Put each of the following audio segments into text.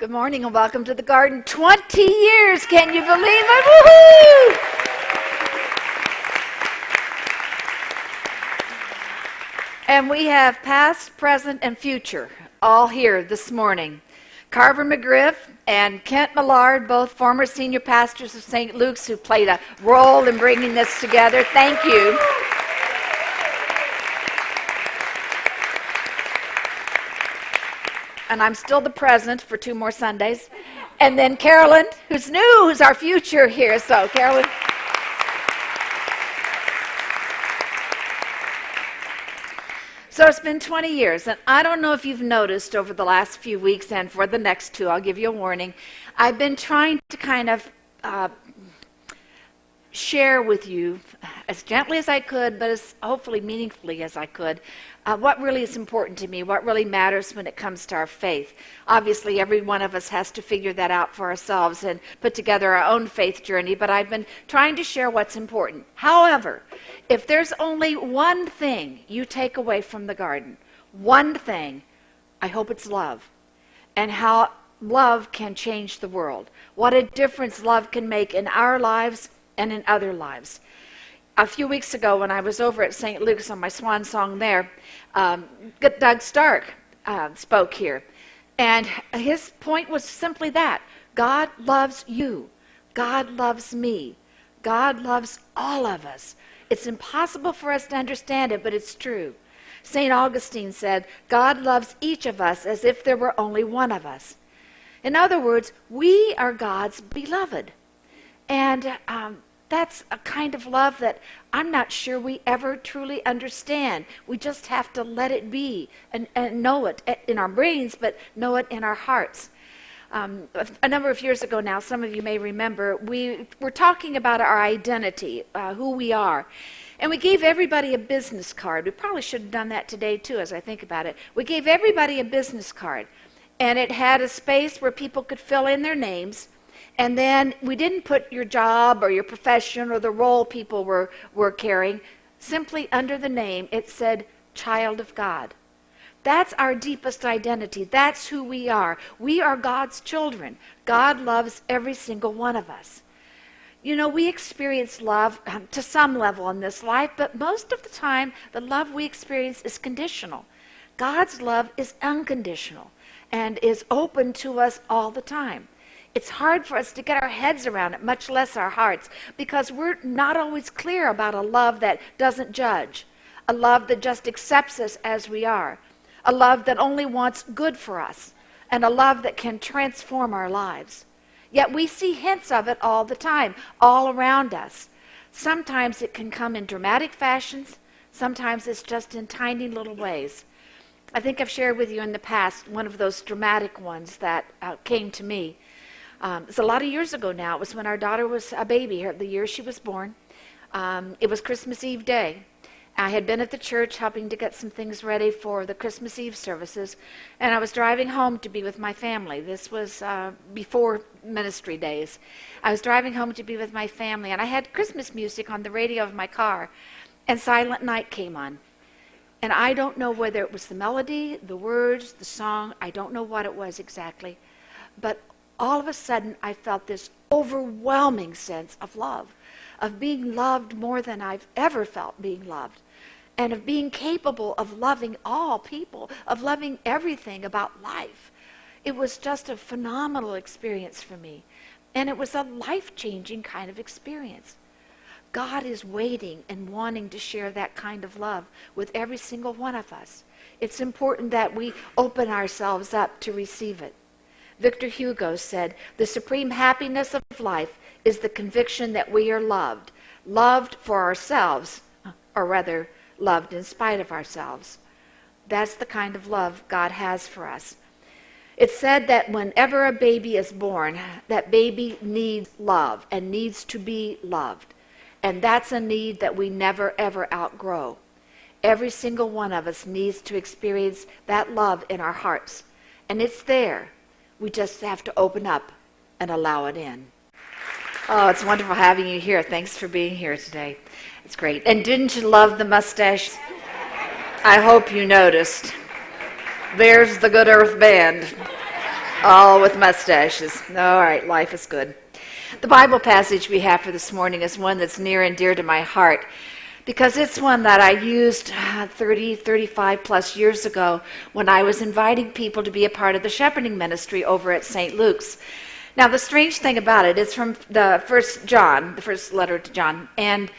Good morning and welcome to the garden. 20 years, can you believe it? Woohoo! And we have past, present, and future all here this morning. Carver McGriff and Kent Millard, both former senior pastors of St. Luke's, who played a role in bringing this together. Thank you. And I'm still the present for 2 more Sundays. And then Carolyn, who's new, who's our future here. So, Carolyn. So it's been 20 years, and I don't know if you've noticed over the last few weeks, and for the next 2, I'll give you a warning, I've been trying to kind of share with you as gently as I could, but as hopefully meaningfully as I could, what really is important to me, what really matters when it comes to our faith. Obviously, every one of us has to figure that out for ourselves and put together our own faith journey, but I've been trying to share what's important. However, if there's only one thing you take away from the garden, one thing, I hope it's love, and how love can change the world, what a difference love can make in our lives and in other lives. A few weeks ago when I was over at St. Luke's on my swan song there, Doug Stark spoke here. And his point was simply that. God loves you. God loves me. God loves all of us. It's impossible for us to understand it, but it's true. St. Augustine said, God loves each of us as if there were only one of us. In other words, we are God's beloved. And that's a kind of love that I'm not sure we ever truly understand. We just have to let it be and know it in our brains, but know it in our hearts. A number of years ago now, some of you may remember, we were talking about our identity, who we are. And we gave everybody a business card. We probably should have done that today too, as I think about it. We gave everybody a business card. And it had a space where people could fill in their names. And then we didn't put your job or your profession or the role people were carrying. Simply under the name, it said, Child of God. That's our deepest identity. That's who we are. We are God's children. God loves every single one of us. You know, we experience love to some level in this life, but most of the time, the love we experience is conditional. God's love is unconditional and is open to us all the time. It's hard for us to get our heads around it, much less our hearts, because we're not always clear about a love that doesn't judge, a love that just accepts us as we are, a love that only wants good for us, and a love that can transform our lives. Yet we see hints of it all the time, all around us. Sometimes it can come in dramatic fashions, sometimes it's just in tiny little ways. I think I've shared with you in the past one of those dramatic ones that came to me. It's a lot of years ago now. It was when our daughter was a baby, the year she was born. It was Christmas Eve day. I had been at the church helping to get some things ready for the Christmas Eve services, and I was driving home to be with my family. This was before ministry days. I was driving home to be with my family, and I had Christmas music on the radio of my car, and Silent Night came on. And I don't know whether it was the melody, the words, the song. I don't know what it was exactly, but all of a sudden, I felt this overwhelming sense of love, of being loved more than I've ever felt being loved, and of being capable of loving all people, of loving everything about life. It was just a phenomenal experience for me, and it was a life-changing kind of experience. God is waiting and wanting to share that kind of love with every single one of us. It's important that we open ourselves up to receive it. Victor Hugo said, the supreme happiness of life is the conviction that we are loved, loved for ourselves, or rather, loved in spite of ourselves. That's the kind of love God has for us. It's said that whenever a baby is born, that baby needs love and needs to be loved. And that's a need that we never, ever outgrow. Every single one of us needs to experience that love in our hearts. And it's there. We just have to open up and allow it in. Oh, it's wonderful having you here. Thanks for being here today. It's great. And didn't you love the mustache? I hope you noticed. There's the Good Earth Band. All with mustaches. All right, life is good. The Bible passage we have for this morning is one that's near and dear to my heart because it's one that I used 35 plus years ago when I was inviting people to be a part of the shepherding ministry over at St. Luke's. Now, the strange thing about it is from the first letter to John, and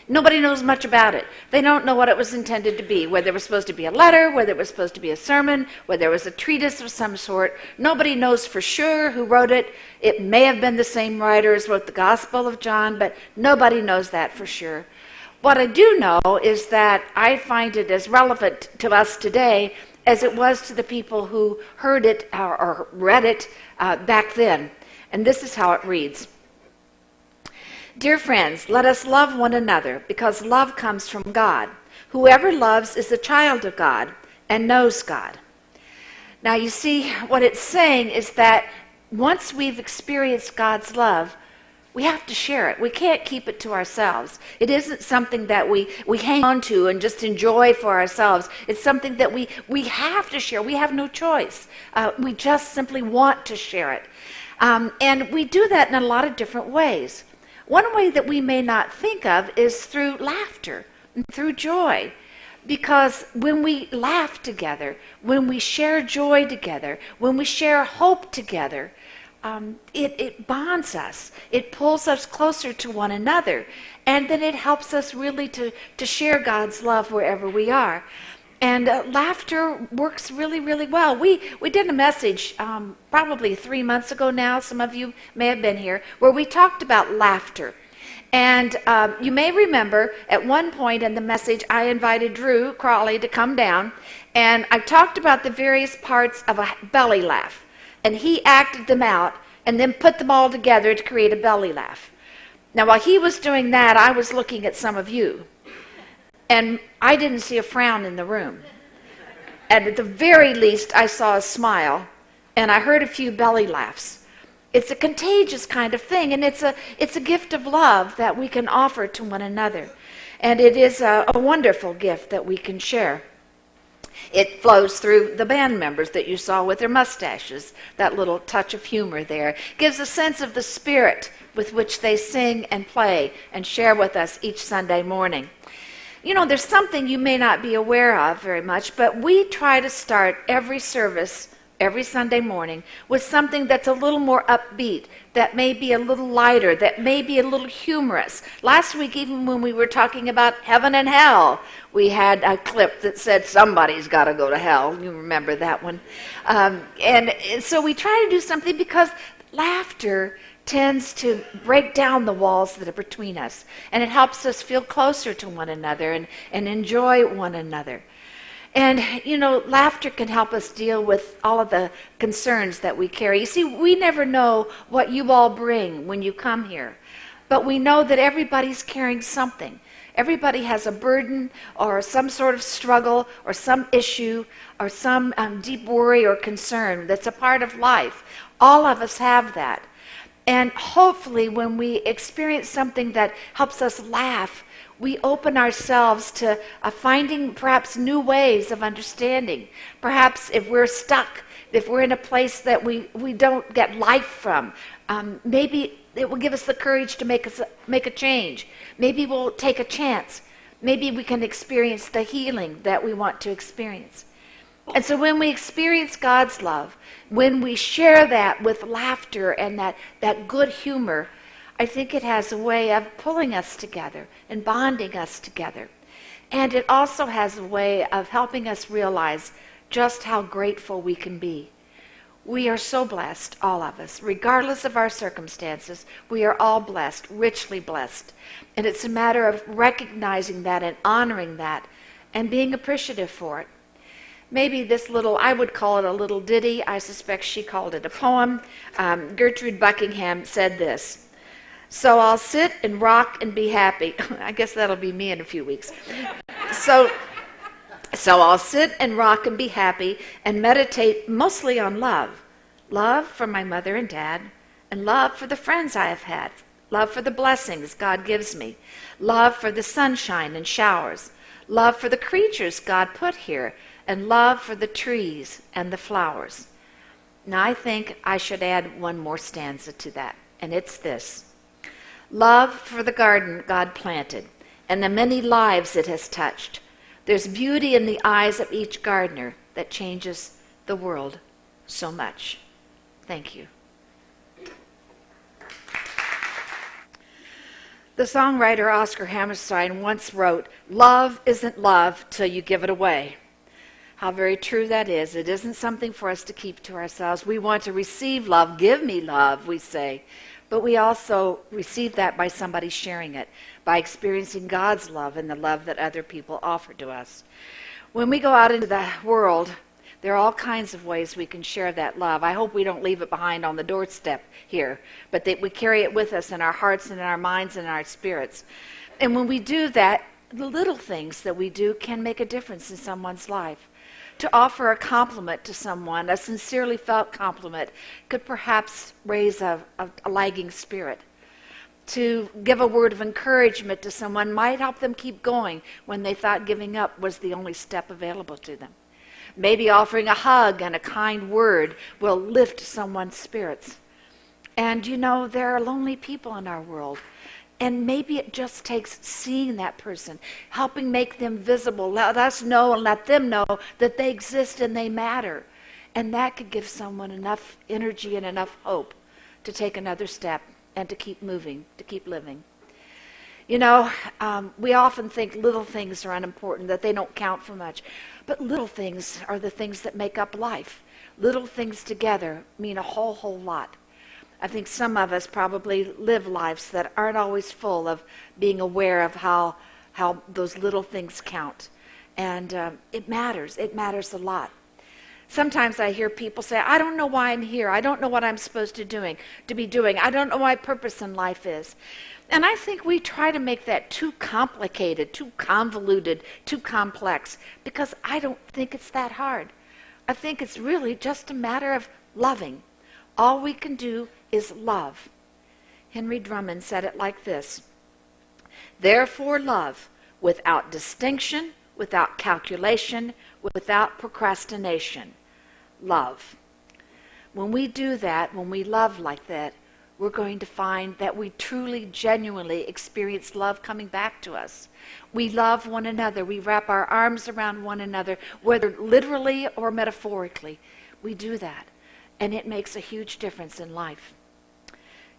nobody knows much about it. They don't know what it was intended to be, whether it was supposed to be a letter, whether it was supposed to be a sermon, whether it was a treatise of some sort. Nobody knows for sure who wrote it. It may have been the same writer as wrote the Gospel of John, but nobody knows that for sure. What I do know is that I find it as relevant to us today as it was to the people who heard it or read it back then. And this is how it reads. Dear friends, let us love one another, because love comes from God. Whoever loves is a child of God and knows God. Now, you see, what it's saying is that once we've experienced God's love, we have to share it. We can't keep it to ourselves. It isn't something that we hang on to and just enjoy for ourselves. It's something that we have to share. We have no choice. We just simply want to share it. And we do that in a lot of different ways. One way that we may not think of is through laughter, through joy. Because when we laugh together, when we share joy together, when we share hope together, it bonds us. It pulls us closer to one another. And then it helps us really to share God's love wherever we are. And laughter works really, really well. We did a message probably 3 months ago now, some of you may have been here, where we talked about laughter. And you may remember at one point in the message, I invited Drew Crawley to come down, and I talked about the various parts of a belly laugh. And he acted them out and then put them all together to create a belly laugh. Now, while he was doing that, I was looking at some of you. And I didn't see a frown in the room. And at the very least, I saw a smile, and I heard a few belly laughs. It's a contagious kind of thing, and it's a gift of love that we can offer to one another. And it is a wonderful gift that we can share. It flows through the band members that you saw with their mustaches. That little touch of humor there gives a sense of the spirit with which they sing and play and share with us each Sunday morning. You know, there's something you may not be aware of very much, but we try to start every service, every Sunday morning, with something that's a little more upbeat, that may be a little lighter, that may be a little humorous. Last week, even when we were talking about heaven and hell, we had a clip that said, somebody's got to go to hell. You remember that one. And so we try to do something because laughter tends to break down the walls that are between us, and it helps us feel closer to one another and enjoy one another. And, you know, laughter can help us deal with all of the concerns that we carry. You see, we never know what you all bring when you come here, but we know that everybody's carrying something. Everybody has a burden or some sort of struggle or some issue or some deep worry or concern that's a part of life. All of us have that. And hopefully when we experience something that helps us laugh, we open ourselves to finding perhaps new ways of understanding. Perhaps if we're stuck, if we're in a place that we don't get life from, maybe it will give us the courage to make a change. Maybe we'll take a chance. Maybe we can experience the healing that we want to experience. And so when we experience God's love, when we share that with laughter and that good humor, I think it has a way of pulling us together and bonding us together. And it also has a way of helping us realize just how grateful we can be. We are so blessed, all of us. Regardless of our circumstances, we are all blessed, richly blessed. And it's a matter of recognizing that and honoring that and being appreciative for it. Maybe this little, I would call it a little ditty. I suspect she called it a poem. Gertrude Buckingham said this: "So I'll sit and rock and be happy." I guess that'll be me in a few weeks. So I'll sit and rock and be happy and meditate mostly on love. Love for my mother and dad, and love for the friends I have had. Love for the blessings God gives me. Love for the sunshine and showers. Love for the creatures God put here, and love for the trees and the flowers. Now, I think I should add one more stanza to that, and it's this. Love for the garden God planted, and the many lives it has touched. There's beauty in the eyes of each gardener that changes the world so much. Thank you. The songwriter Oscar Hammerstein once wrote, "Love isn't love till you give it away." How very true that is. It isn't something for us to keep to ourselves. We want to receive love. Give me love, we say. But we also receive that by somebody sharing it, by experiencing God's love and the love that other people offer to us. When we go out into the world, there are all kinds of ways we can share that love. I hope we don't leave it behind on the doorstep here, but that we carry it with us in our hearts and in our minds and in our spirits. And when we do that, the little things that we do can make a difference in someone's life. To offer a compliment to someone, a sincerely felt compliment, could perhaps raise a lagging spirit. To give a word of encouragement to someone might help them keep going when they thought giving up was the only step available to them. Maybe offering a hug and a kind word will lift someone's spirits. And you know, there are lonely people in our world. And maybe it just takes seeing that person, helping make them visible, let us know and let them know that they exist and they matter. And that could give someone enough energy and enough hope to take another step and to keep moving, to keep living. You know, we often think little things are unimportant, that they don't count for much. But little things are the things that make up life. Little things together mean a whole lot. I think some of us probably live lives that aren't always full of being aware of how those little things count. And it matters. It matters a lot. Sometimes I hear people say, I don't know why I'm here. I don't know what I'm supposed to be doing. I don't know what my purpose in life is. And I think we try to make that too complicated, too convoluted, too complex, because I don't think it's that hard. I think it's really just a matter of loving. All we can do is love. Henry Drummond said it like this: therefore love, without distinction, without calculation, without procrastination. Love. When we do that, when we love like that, we're going to find that we truly, genuinely experience love coming back to us. We love one another. We wrap our arms around one another, whether literally or metaphorically. We do that, and it makes a huge difference in life.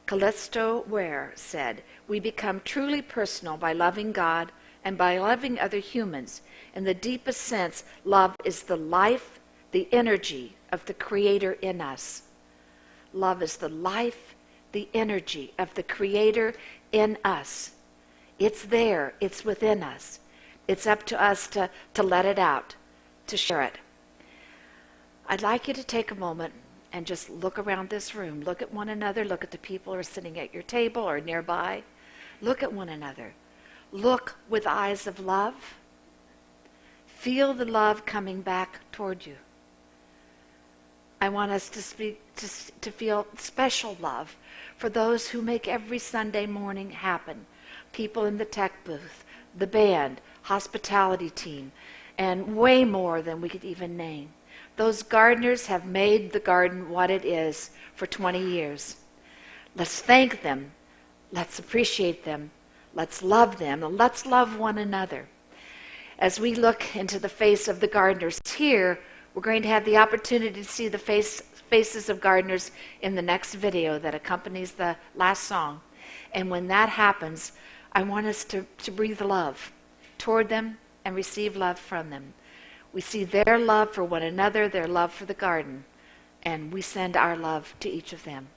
Callisto Ware said, we become truly personal by loving God and by loving other humans. In the deepest sense, love is the life, the energy of the Creator in us. Love is the life, the energy of the Creator in us. It's there. It's within us. It's up to us to let it out, to share it. I'd like you to take a moment and just look around this room. Look at one another. Look at the people who are sitting at your table or nearby. Look at one another. Look with eyes of love. Feel the love coming back toward you. I want us to feel special love for those who make every Sunday morning happen. People in the tech booth, the band, hospitality team, and way more than we could even name. Those gardeners have made the garden what it is for 20 years. Let's thank them. Let's appreciate them. Let's love them. And let's love one another. As we look into the face of the gardeners here, we're going to have the opportunity to see the faces of gardeners in the next video that accompanies the last song. And when that happens, I want us to breathe love toward them and receive love from them. We see their love for one another, their love for the garden, and we send our love to each of them.